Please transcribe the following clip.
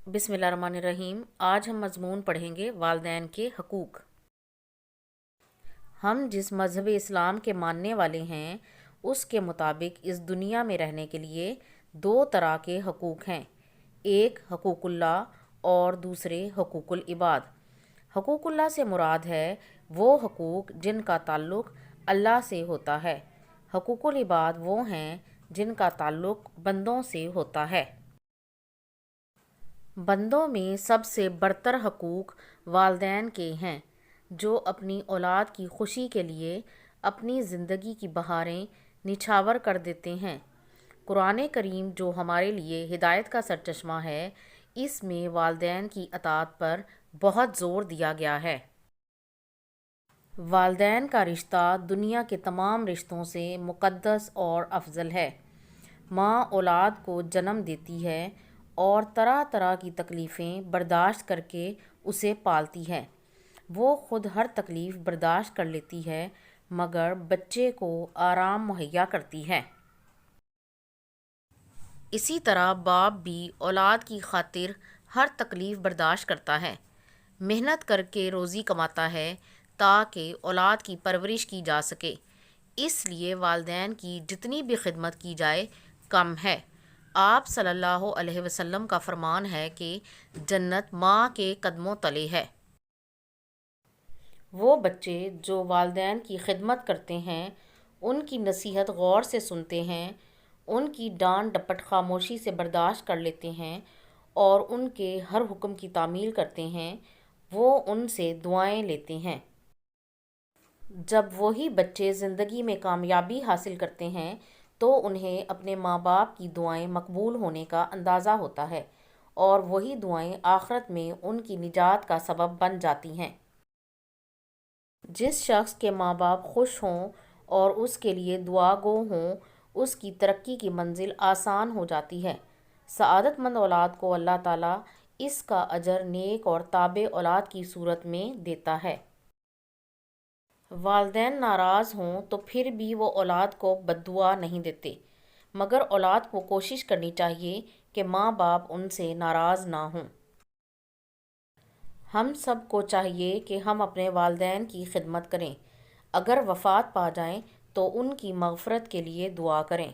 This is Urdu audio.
بسم اللہ الرحمن الرحیم۔ آج ہم مضمون پڑھیں گے والدین کے حقوق۔ ہم جس مذہب اسلام کے ماننے والے ہیں اس کے مطابق اس دنیا میں رہنے کے لیے دو طرح کے حقوق ہیں، ایک حقوق اللہ اور دوسرے حقوق العباد۔ حقوق اللہ سے مراد ہے وہ حقوق جن کا تعلق اللہ سے ہوتا ہے، حقوق العباد وہ ہیں جن کا تعلق بندوں سے ہوتا ہے۔ بندوں میں سب سے برتر حقوق والدین کے ہیں، جو اپنی اولاد کی خوشی کے لیے اپنی زندگی کی بہاریں نچھاور کر دیتے ہیں۔ قرآن کریم جو ہمارے لیے ہدایت کا سرچشمہ ہے، اس میں والدین کی اطاعت پر بہت زور دیا گیا ہے۔ والدین کا رشتہ دنیا کے تمام رشتوں سے مقدس اور افضل ہے۔ ماں اولاد کو جنم دیتی ہے اور طرح طرح کی تکلیفیں برداشت کر کے اسے پالتی ہے۔ وہ خود ہر تکلیف برداشت کر لیتی ہے مگر بچے کو آرام مہیا کرتی ہے۔ اسی طرح باپ بھی اولاد کی خاطر ہر تکلیف برداشت کرتا ہے، محنت کر کے روزی کماتا ہے تاکہ اولاد کی پرورش کی جا سکے۔ اس لیے والدین کی جتنی بھی خدمت کی جائے کم ہے۔ آپ صلی اللہ علیہ وسلم کا فرمان ہے کہ جنت ماں کے قدموں تلے ہے۔ وہ بچے جو والدین کی خدمت کرتے ہیں، ان کی نصیحت غور سے سنتے ہیں، ان کی ڈانٹ ڈپٹ خاموشی سے برداشت کر لیتے ہیں اور ان کے ہر حکم کی تعمیل کرتے ہیں، وہ ان سے دعائیں لیتے ہیں۔ جب وہی بچے زندگی میں کامیابی حاصل کرتے ہیں تو انہیں اپنے ماں باپ کی دعائیں مقبول ہونے کا اندازہ ہوتا ہے اور وہی دعائیں آخرت میں ان کی نجات کا سبب بن جاتی ہیں۔ جس شخص کے ماں باپ خوش ہوں اور اس کے لیے دعا گو ہوں، اس کی ترقی کی منزل آسان ہو جاتی ہے۔ سعادت مند اولاد کو اللہ تعالیٰ اس کا اجر نیک اور تابع اولاد کی صورت میں دیتا ہے۔ والدین ناراض ہوں تو پھر بھی وہ اولاد کو بد دعا نہیں دیتے، مگر اولاد کو کوشش کرنی چاہیے کہ ماں باپ ان سے ناراض نہ ہوں۔ ہم سب کو چاہیے کہ ہم اپنے والدین کی خدمت کریں، اگر وفات پا جائیں تو ان کی مغفرت کے لیے دعا کریں۔